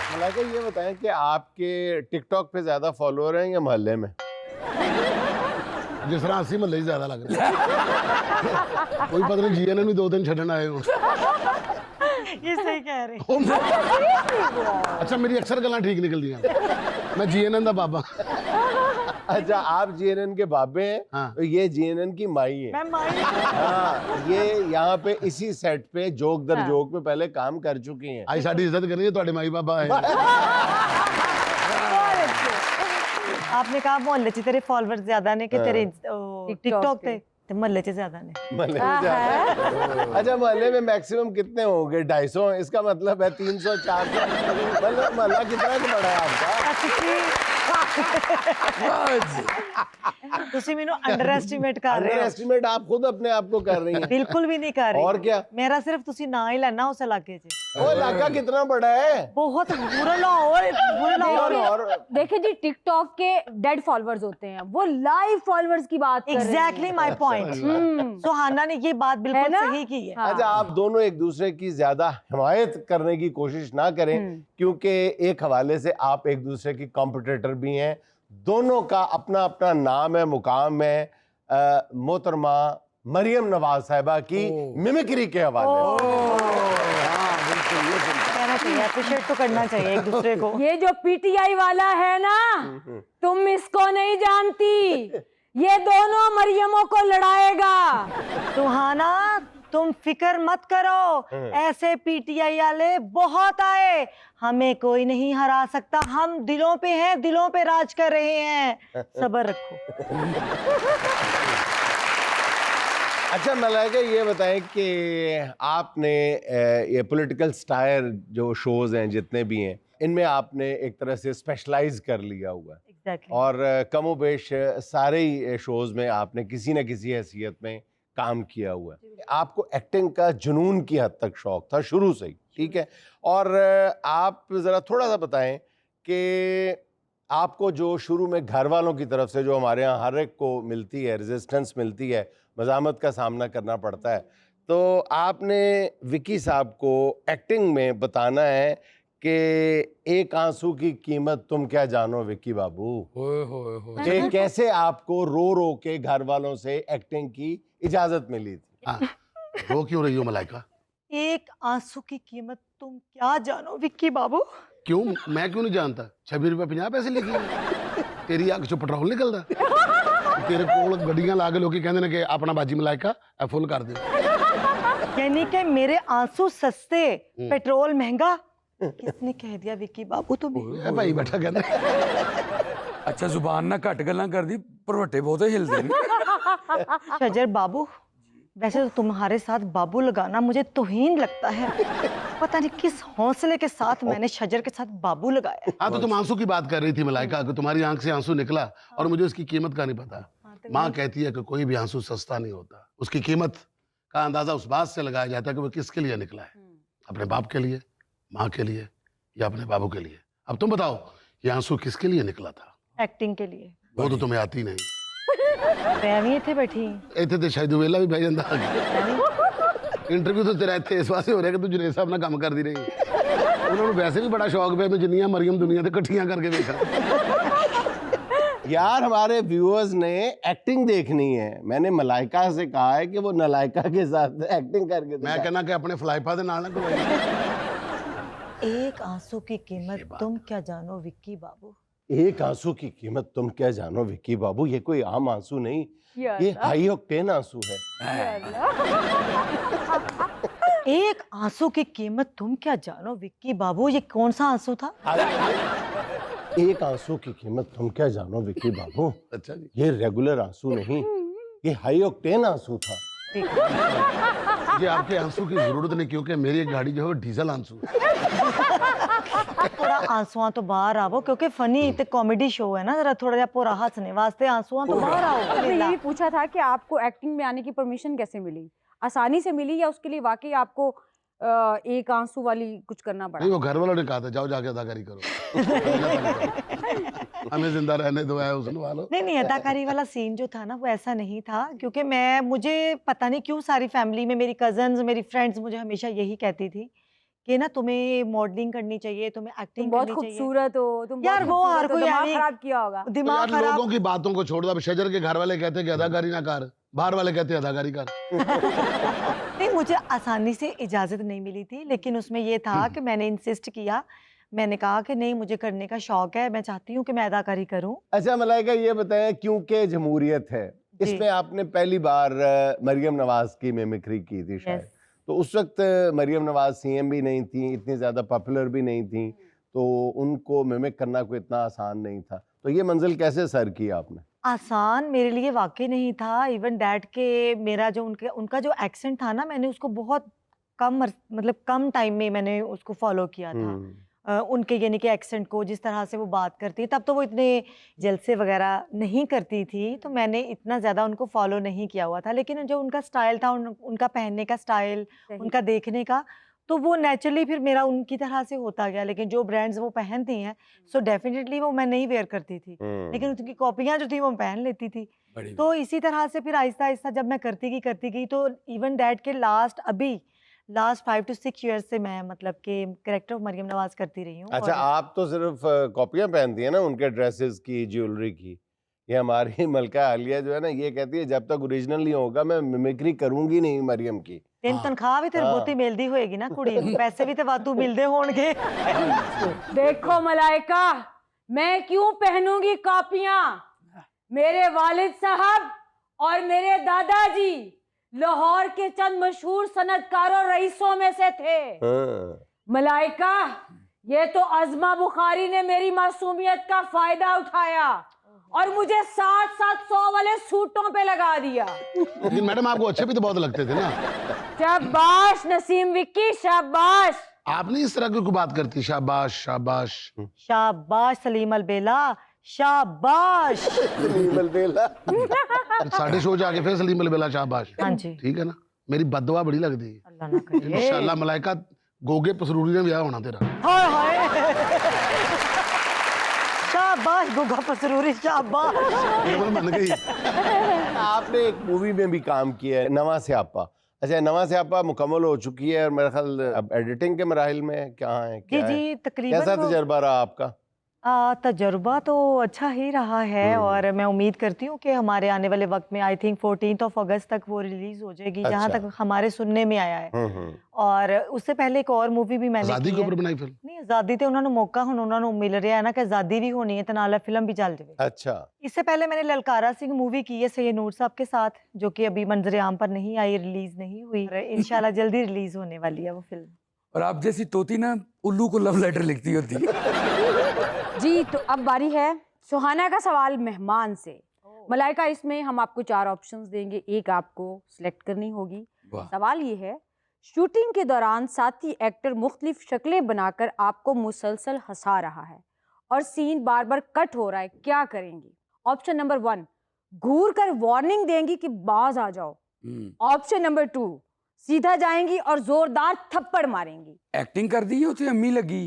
मलाइका ये बताएं कि आपके टिकटॉक पे ज्यादा फॉलोअर हैं या मोहल्ले में? जिस तरह 80 महल्ले ज्यादा लग रहा है। कोई पता नहीं जीएनएन भी 2 दिन छड़न आए हो। ये सही कह रहे हैं। अच्छा मेरी अक्सर गल्लां ठीक निकलती हैं। मैं जीएनएन दा बाबा। अच्छा आप जीएनएन के बाबे हैं। हाँ। तो ये जीएनएन की माई है। मैं माई हाँ ये यहाँ पे इसी सेट पे जोक दर हाँ। जोक पे पहले काम कर चुकी हैं। आई साड़ी इज्जत करनी है ਤੁਹਾਡੇ माई बाबा है। आपने कहा मोहल्ले च तेरे फॉलोअर्स ज्यादा ने कि तेरे टिकटॉक पे। ते मोहल्ले च ज्यादा ने। मोहल्ले में ज्यादा है। अच्छा मोहल्ले में मैक्सिमम कितने होंगे? 250। इसका मतलब है 300 400। मतलब मोहल्ला कितना बड़ा है आपका? तुसी मेनू अंडर एस्टिमेट कर रहे अंडर हो। एस्टिमेट आप खुद अपने आप को कर रही हैं। बिल्कुल भी नहीं कर रही। और क्या? मेरा सिर्फ तुसी ना ही लेना उस इलाके च। वो इलाका कितना बड़ा है? बहुत बुरा लाहौर और देखिए जी, टिकटॉक के डेड फॉलोअर्स होते हैं, वो लाइव फॉलोअर्स की बात कर रहे हैं। Exactly my point. सुहाना ने ये बात बिल्कुल सही की है। हाँ। अच्छा आप दोनों एक दूसरे की ज्यादा हिमायत करने की कोशिश ना करें क्योंकि एक हवाले से आप एक दूसरे की कॉम्पिटिटर भी हैं। दोनों का अपना अपना नाम है, मुकाम है। मोहतरमा मरियम नवाज साहिबा की मिमिक्री के हवाले से। कहना चाहिए, अप्रिशिएट तो करना चाहिए एक दूसरे को। ये जो पीटीआई वाला है ना, तुम इसको नहीं जानती, ये दोनों मरियमों को लड़ाएगा। सुहाना तुम फिक्र मत करो, ऐसे पीटीआई वाले बहुत आए, हमें कोई नहीं हरा सकता। हम दिलों पे हैं, दिलों पे राज कर रहे हैं। सब्र रखो। अच्छा मलाइका ये बताएं कि आपने ये पॉलिटिकल स्टायर जो शोज हैं जितने भी हैं इनमें आपने एक तरह से स्पेशलाइज कर लिया हुआ है। एग्जैक्टली। और कमोबेश सारे ही शोज में आपने किसी न किसी हैसियत में काम किया हुआ है। आपको एक्टिंग का जुनून की हद तक शौक था शुरू से ही, ठीक है? और आप ज़रा थोड़ा सा बताएं कि आपको जो शुरू में घर वालों की तरफ से जो हमारे यहाँ हर एक को मिलती है, रेजिस्टेंस मिलती है, मज़ामत का सामना करना पड़ता है, तो आपने विकी साहब को एक्टिंग में बताना है कि एक आंसू की कीमत तुम क्या जानो विकी बाबू। कि कैसे आपको रो रो के घर वालों से एक्टिंग की इजाजत मिली थी। हाँ, रो क्यों रही हो मलाइका? एक आंसू की कीमत तुम क्या जानो विक्की बाबू। क्यों? मैं क्यों नहीं जानता? 26 रुपए 50 पैसे लिखी है। तेरी अख चो पेट्रोल निकलदा? तेरे कोल गड्डियां ला के लोकी कहंदे ने कि अपना बाजी मलाइका ए फुल कर दे। यानी कि मेरे आंसू सस्ते, पेट्रोल महंगा। किसने कह दिया विक्की बाबू तुम्हें? ए भाई बैठा कहंदा। अच्छा जुबान ना घट गल्लां कर दी, परवट्टे बहुत हिलदे ने। शजर बाबू, वैसे तो तुम्हारे साथ बाबू लगाना मुझे तौहीन लगता है। पता नहीं किस हौसले के साथ मैंने शजर के साथ बाबू लगाया। हाँ तो तुम आंसू की बात कर रही थी मलाइका कि तुम्हारी आंख से आंसू निकला और मुझे उसकी कीमत का नहीं पता। माँ कहती है कि कोई भी आंसू सस्ता नहीं होता, उसकी कीमत का अंदाजा उस बात से लगाया जाता है कि वो किसके लिए निकला है, अपने बाप के लिए, माँ के लिए या अपने बाबू के लिए। अब तुम बताओ ये आंसू किसके लिए निकला था? एक्टिंग के लिए। वो तो तुम्हें आती नहीं। मैं भी थे बैठी। ਇੱਥੇ ਤੇ ਸ਼ਾਇਦ ਵੇਲਾ ਵੀ ਬਹਿ ਜਾਂਦਾ। ਇੰਟਰਵਿਊ ਤਾਂ ਤੇਰਾ ਇੱਥੇ ਇਸ ਵਾਸਤੇ ਹੋ ਰਿਹਾ ਕਿ ਤੂੰ ਜੁਨੇਦ ਸਾਹਿਬ ਨਾਲ ਕੰਮ ਕਰਦੀ ਰਹੀ। ਉਹਨਾਂ ਨੂੰ ਵੈਸੇ ਵੀ ਬੜਾ ਸ਼ੌਕ ਪਿਆ ਮੈਂ ਜਿੰਨੀਆਂ ਮਰੀਮ ਦੁਨੀਆ ਤੇ ਇਕੱਠੀਆਂ ਕਰਕੇ ਵੇਖਾਂ। यार हमारे व्यूअर्स ने एक्टिंग देखनी है। मैंने मलाइका से कहा है कि वो नलाइका के साथ एक्टिंग करके मैं कहना कि अपने फ्लाइपा ਦੇ ਨਾਲ ਨਾ ਕੋਈ। एक आंसू की कीमत तुम क्या जानो विक्की बाबू। एक आंसू की कीमत तुम क्या जानो विक्की बाबू। ये कोई आम आंसू नहीं, ये हाई ऑक्टेन आंसू है। एक आंसू की कीमत तुम क्या जानो विक्की बाबू, ये कौन सा आंसू था? एक आंसू की कीमत तुम क्या जानो विक्की बाबू। अच्छा जी। ये रेगुलर आंसू नहीं, ये हाई ऑक्टेन आंसू था। ये आपके आंसू की जरूरत नहीं क्योंकि मेरी गाड़ी जो है डीजल आंसू है। थोड़ा आंसुआं तो बाहर आवो क्योंकि फनी ते कॉमेडी शो है ना, जरा थोड़ा जा पूरा हंसने वास्ते आंसुआं तो बाहर आओ। मैंने यही पूछा था कि आपको एक्टिंग में आने की परमिशन कैसे मिली? आसानी से मिली या उसके लिए वाकई आपको एक आंसू वाली कुछ करना पड़ा? नहीं वो घर वालों ने कहा था जाओ जाके अदाकारी करो। हमें जिंदा रहने दो है उसने वालों। नहीं अदाकारी वाला सीन जो था ना वो ऐसा नहीं था, क्योंकि मुझे पता नहीं क्यों सारी फैमिली में मेरी कजन्स, मेरी फ्रेंड्स मुझे हमेशा यही कहती थी कि ना तुम्हें मॉडलिंग करनी चाहिए, तुम्हें तुम एक्टिंग बहुत करनी चाहिए। खूबसूरत हो, तुम यार बहुत वो हर खूबसूरत हो, कोई दिमाग यानी खराब किया होगा। तो दिमाग यार खराब। लोगों की बातों को छोड़ दो। अब शजर के घर वाले कहते हैं कि अदाकारी ना कर, बाहर वाले कहते हैं अदाकारी कर। नहीं, मुझे आसानी से इजाजत नहीं मिली थी, लेकिन उसमें ये था कि मैंने इंसिस्ट किया। मैंने कहा कि नहीं, मुझे करने का शौक है, मैं चाहती हूँ कि मैं अदाकारी करूँ। अच्छा मलाइका, ये बताएं, क्योंकि जमहूरियत है, जी। इसमें आपने पहली बार मरियम नवाज की मिमिक्री की थी शायद। यस। तो उस वक्त मरियम नवाज सीएम भी नहीं थी, इतनी ज़्यादा पॉपुलर भी नहीं थी, तो उनको मिमिक करना कोई इतना आसान नहीं था। तो ये मंजिल कैसे सर की आपने? आसान मेरे लिए वाकई नहीं था। इवन डैड के मेरा जो उनका जो एक्सेंट था ना, मैंने उसको बहुत मतलब कम टाइम में मैंने उसको फॉलो किया था। उनके यानी कि एक्सेंट को, जिस तरह से वो बात करती है, तब तो वो इतने जलसे वगैरह नहीं करती थी, तो मैंने इतना ज़्यादा उनको फॉलो नहीं किया हुआ था। लेकिन जो उनका स्टाइल था, उनका पहनने का स्टाइल, सही। उनका देखने का, तो वो नेचुरली फिर मेरा उनकी तरह से होता गया। लेकिन जो ब्रांड्स वो पहनती हैं, सो डेफिनेटली वो मैं नहीं वेयर करती थी, लेकिन उनकी कॉपियाँ जो थी वो मैं पहन लेती थी। बड़ी तो इसी तरह से फिर आहिस्ता आहिस्ता जब मैं करती गई, तो इवन डैड के लास्ट 5 to 6 ईयर्स से मैं मतलब कि कैरेक्टर ऑफ मरियम नवाज करती रही हूँ। अच्छा, आप तो सिर्फ कॉपियां पहनती हैं ना उनके ड्रेसेस की, ज्वेलरी की। ये हमारी मलका आलिया जो है ना, ये कहती है जब तक ओरिजिनल नहीं होगा मैं मिमिक्री करूंगी नहीं मरियम की। तेन हाँ। तनख्वाह भी तेरे हाँ। बहुती मिलती होएगी ना कुड़ी, पैसे भी तो वाधू मिलते होंगे। देखो मलाइका, मैं क्यों पहनूंगी कॉपियां? मेरे वालिद साहब और मेरे दादाजी लाहौर के चंद मशहूर सनतकारों रईसों में से थे। मलाइका, ये तो अज़मा बुखारी ने मेरी मासूमियत का फायदा उठाया और मुझे 700 वाले सूटों पे लगा दिया। लेकिन मैडम आपको अच्छे भी तो बहुत लगते थे ना। शाबाश नसीम विक्की, शाबाश। आप नहीं इस तरह की कोई बात करती, शाबाश शाबाश। शाबाश सलीम अलबेला, शाबाश। सलीम अलबेला। साढ़े शो जाके फिर सलीम अलबेला शाबाश। हाँ जी। ठीक है ना, मेरी बददुआ बड़ी लगती है। अल्लाह ना करे। इंशाल्लाह मलाइका, गोगे पसरूरी ने ब्याह होना तेरा। हाय हाय। शाबाश गुगा पसरूरी, शाबाश। केवल मन गई। आपने एक मूवी में भी काम किया है, नवा स्यापा। अच्छा, नवा स्यापा मुकम्मल हो चुकी है और मेरा ख्याल अब एडिटिंग के मराहिल में है, क्या है, जी क्या है? जी, तकरीबन कैसा वो- तजर्बा रहा आपका? तजुर्बा तो अच्छा ही रहा है, और मैं उम्मीद करती हूँ कि हमारे आने वाले वक्त में आई थिंक 14 अगस्त तक वो रिलीज हो जाएगी, जहाँ अच्छा। तक हमारे सुनने में आया है। और उससे पहले एक और मूवी भी मैंने आजादी की के है। ऊपर बनाई फिल्म। नहीं, आजादी तो उन्होंने मौका हुन उन्होंने मिल रहा है ना कि आजादी भी होनी है, तो नाल फिल्म भी चल जाए। अच्छा। इससे पहले मैंने ललकारा सिंह मूवी की है सैयद नूर साहब के साथ, जो कि अभी मंजर आम पर नहीं आई, रिलीज नहीं हुई। इंशाल्लाह जल्दी रिलीज होने वाली है वो फिल्म। और आप जैसी तोती ना उल्लू को लव लेटर लिखती होती है। जी, तो अब बारी है सुहाना का सवाल मेहमान से। मलाइका, इसमें हम आपको 4 ऑप्शंस देंगे, एक आपको सिलेक्ट करनी होगी। वाह। सवाल ये है, शूटिंग के दौरान साथी एक्टर मुख्तलिफ शक्लें बनाकर आपको मुसलसल हंसा रहा है और सीन बार बार कट हो रहा है, क्या करेंगी? ऑप्शन नंबर 1, घूर कर वार्निंग देंगी कि बाज आ जाओ। ऑप्शन नंबर 2, सीधा जाएंगी और जोरदार थप्पड़ मारेंगी। एक्टिंग कर दी है, उसे अम्मी लगी।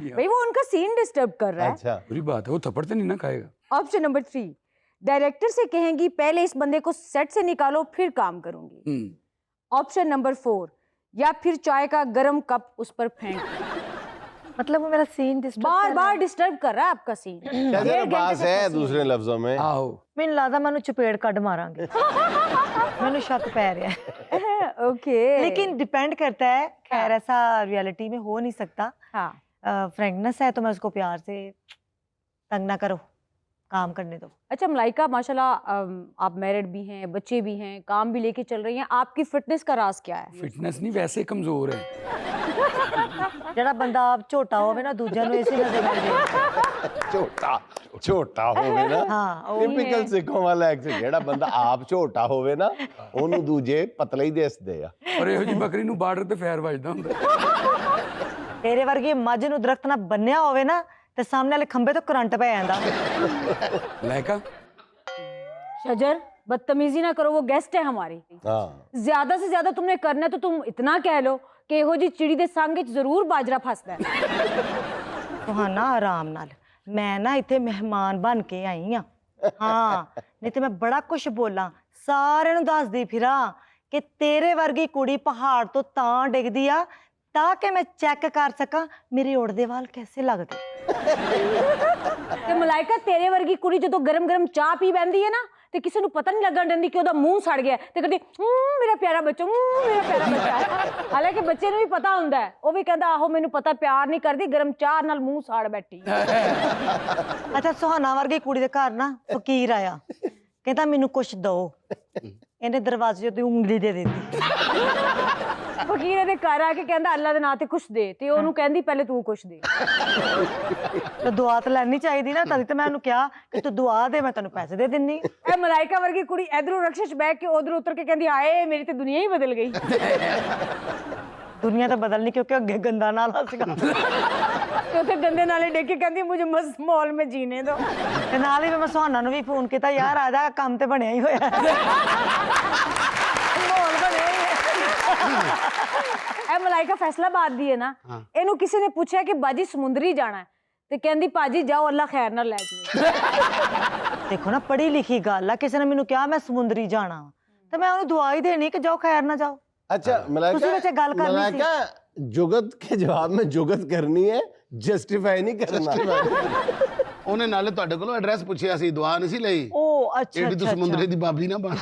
भाई वो उनका सीन डिस्टर्ब कर रहा है। अच्छा। बुरी बात है, वो थप्पड़ तो नहीं ना खाएगा। ऑप्शन नंबर 3, डायरेक्टर से कहेंगी पहले इस बंदे को सेट से निकालो फिर काम करूंगी। ऑप्शन नंबर 4, या फिर चाय का गरम कप उस पर फेंक। मतलब वो मेरा सीन बार बार डिस्टर्ब कर रहा है आपका सीन। क्या डेढ़ तेरे घंटे पास से है फंसी दूसरे लफ्जों में? आओ। ਮੈਨੂੰ ਲੱਗਦਾ ਮੈਨੂੰ ਚਪੇੜ ਕੱਢ ਮਾਰਾਂਗੇ। ਮੈਨੂੰ शक पै रहा है। ओके, लेकिन डिपेंड करता है, खैर ऐसा रियलिटी में हो नहीं सकता। हाँ। फ्रेंकनेस है तो मैं उसको प्यार से, तंग ना करो, काम करने दो। अच्छा मलाइका, माशाल्लाह आप मैरिड भी हैं, बच्चे भी हैं, काम भी लेके चल रही हैं, आपकी फिटनेस का राज क्या है? फिटनेस नहीं, वैसे कमजोर है। ਜਿਹੜਾ ਬੰਦਾ ਆਪ ਝੋਟਾ ਹੋਵੇ ਨਾ, ਦੂਜਿਆਂ ਨੂੰ ਇਸੇ ਨਜ਼ਰ ਨਾਲ ਦੇਖਦਾ। ਝੋਟਾ ਹੋਵੇ ਨਾ। ਹਾਂ, ਉਹ ਟਿਪੀਕਲ ਸਿੱਖੋਂ ਵਾਲਾ ਐਕਸੈਂਟ। ਜਿਹੜਾ ਬੰਦਾ ਆਪ ਝੋਟਾ ਹੋਵੇ ਨਾ, ਉਹਨੂੰ ਦੂਜੇ ਪਤਲੇ ਹੀ ਦਿਸਦੇ ਆ। ਔਰ ਇਹੋ ਜੀ ਬੱਕਰੀ ਨੂੰ ਬਾਰਡਰ ਤੇ ਫੈਰ ਵੱਜਦਾ ਹੁੰਦਾ। ਤੇਰੇ ਵਰਗੀ ਮੱਝ ਨੂੰ ਦਰਖਤ ਨਾਲ ਬੰਨਿਆ ਹੋਵੇ ਨਾ, ਤੇ ਸਾਹਮਣੇ ਵਾਲੇ ਖੰਭੇ ਤੋਂ ਕਰੰਟ ਪੈ ਜਾਂਦਾ। लाइका, शजर, बदतमीजी ना करो, वो गेस्ट है हमारी। हाँ। ज्यादा से ज्यादा तुमने करना है तो तुम इतना कह लो कि ਇਹੋ ਜੀ ਚਿੜੀ ਦੇ ਸੰਗ ਵਿੱਚ ਜ਼ਰੂਰ ਬਾਜਰਾ ਫਸਦਾ ਹੈ। ਸੁਹਾਨਾ ਆਰਾਮ ਨਾਲ, ਮੈਂ ਨਾ ਇੱਥੇ ਮਹਿਮਾਨ ਬਣ ਕੇ ਆਈ ਆ। ਹਾਂ, ਨਹੀਂ ਤੇ ਮੈਂ ਬੜਾ ਕੁਝ ਬੋਲਾਂ, ਸਾਰਿਆਂ ਨੂੰ ਦੱਸਦੀ ਫਿਰਾਂ ਕਿ ਤੇਰੇ ਵਰਗੀ ਕੁੜੀ ਪਹਾੜ ਤੋਂ ਤਾਂ ਡਿੱਗਦੀ ਆ ਤਾਂ ਕਿ ਮੈਂ ਚੈੱਕ ਕਰ ਸਕਾਂ ਮੇਰੇ ਉੜਦੇ ਵਾਲ ਕੈਸੇ ਲੱਗਦੇ। ਤੇ ਮਲਾਇਕਾ ਤੇਰੇ ਵਰਗੀ ਕੁੜੀ ਜਦੋਂ ਗਰਮ-ਗਰਮ ਚਾਹ ਪੀ ਬੈਂਦੀ ਹੈ ਨਾ ਤੇ ਕਿਸੇ ਨੂੰ ਪਤਾ ਨਹੀਂ ਲੱਗਣ ਦਿੰਦੀ ਕਿ ਉਹਦਾ ਮੂੰਹ ਸੜ ਗਿਆ ਤੇ ਕਹਿੰਦੀ ਮੇਰਾ ਪਿਆਰਾ ਬੱਚਾ, ਮੇਰਾ ਪਿਆਰਾ ਬੱਚਾ। ਹਾਲਾਂਕਿ ਬੱਚੇ ਨੂੰ ਵੀ ਪਤਾ ਹੁੰਦਾ ਹੈ, ਉਹ ਵੀ ਕਹਿੰਦਾ ਆਹੋ ਮੈਨੂੰ ਪਤਾ ਪਿਆਰ ਨਹੀਂ ਕਰਦੀ, ਗਰਮ ਚਾਹ ਨਾਲ ਮੂੰਹ ਸਾੜ ਬੈਠੀ। ਅੱਛਾ ਸੁਹਾਨਾ ਵਰਗੀ ਕੁੜੀ ਦੇ ਘਰ ਨਾ ਫਕੀਰ ਆਇਆ, ਕਹਿੰਦਾ ਮੈਨੂੰ ਕੁਛ ਦੋ। ਇਹਨੇ ਦਰਵਾਜ਼ੇ ਤੇ ਉਂਗਲੀ ਦੇ ਦਿੱਤੀ। ਫਕੀਰ ਇਹਦੇ ਘਰ ਆ ਕੇ ਕਹਿੰਦਾ ਅੱਲਾ ਦੇ ਨਾਂ ਤੇ ਕੁਛ ਦੇ, ਤੇ ਉਹਨੂੰ ਕਹਿੰਦੀ ਪਹਿਲੇ ਤੂੰ ਕੁਛ ਦੇ। ਤੇ ਦੁਆ ਤਾਂ ਲੈਣੀ ਚਾਹੀਦੀ ਨਾ, ਤਦ ਤੇ ਮੈਂ ਉਹਨੂੰ ਕਿਹਾ ਕਿ ਤੂੰ ਦੁਆ ਦੇ, ਮੈਂ ਤੈਨੂੰ ਪੈਸੇ ਦੇ ਦਿੰਨੀ। ਇਹ ਮਲਾਇਕਾ ਵਰਗੀ ਕੁੜੀ ਇਧਰੋਂ ਰਕਸ਼ੇ 'ਚ ਬਹਿ ਕੇ ਉਧਰ ਉਤਰ ਕੇ ਕਹਿੰਦੀ ਹਾਏ ਮੇਰੀ ਤੇ ਦੁਨੀਆ ਹੀ ਬਦਲ ਗਈ। ਦੁਨੀਆ ਤਾਂ ਬਦਲਣੀ ਕਿਉਂਕਿ ਅੱਗੇ ਗੰਦਾ ਨਾਲਾ ਸੀਗਾ ਤੇ ਉੱਥੇ ਗੰਦੇ ਨਾਲੇ ਡਿੱਗ ਕੇ ਕਹਿੰਦੀ ਮੁਝੇ ਮस्त ਮਾਹੌਲ में जीने दो। ਤੇ ਨਾਲ ਹੀ ਮੈਂ ਸੁਹਾਨਾ ਨੂੰ ਵੀ ਫੋਨ ਕੀਤਾ, ਯਾਰ ਆ ਜਾ, ਕੰਮ ਤੇ ਬਣਿਆ ਹੀ ਹੋਇਆ। ਮਾਹੌਲ ਬਣਿਆ ਹੀ ਹੈ। ਇਹ ਮਲਾਇਕਾ ਫੈਸਲਾਬਾਦ ਦੀ ਹੈ ਨਾ, ਇਹਨੂੰ ਕਿਸੇ ਨੇ ਪੁੱਛਿਆ ਕਿ ਬਾਜੀ ਸਮੁੰਦਰੀ ਜਾਣਾ ਹੈ ਤੇ ਕਹਿੰਦੀ ਭਾਜੀ ਜਾਓ ਅੱਲਾ ਖੈਰ ਨਾਲ ਲੈ ਜਾਵੇ। ਦੇਖੋ ਨਾ ਪੜ੍ਹੀ ਲਿਖੀ ਗੱਲ ਆ, ਕਿਸੇ ਨੇ ਮੈਨੂੰ ਕਿਹਾ ਮੈਂ ਸਮੁੰਦਰੀ ਜਾਣਾ ਵਾ ਤੇ ਮੈਂ ਉਹਨੂੰ ਦੁਆ ਹੀ ਦੇਣੀ ਕਿ ਜਾਓ ਖੈਰ ਨਾ ਜਾਓ। अच्छा ਤੁਸੀਂ ਵੈਸੇ ਗੱਲ ਕਰਨੀ ਸੀ। मलाइका जुगत के जवाब में जुगत करनी है, जस्टिफाई नहीं करना। ਉਹਨੇ ਨਾਲੇ ਤੁਹਾਡੇ ਕੋਲੋਂ ਐਡਰੈਸ ਪੁੱਛਿਆ ਸੀ, ਦੁਆ ਨਹੀਂ ਸੀ ਲਈ। ਉਹ ਅੱਛਾ ਐਡੀ ਤੂੰ ਸਮੁੰਦਰੇ ਦੀ ਬਾਬੀ ਨਾ ਬਣ।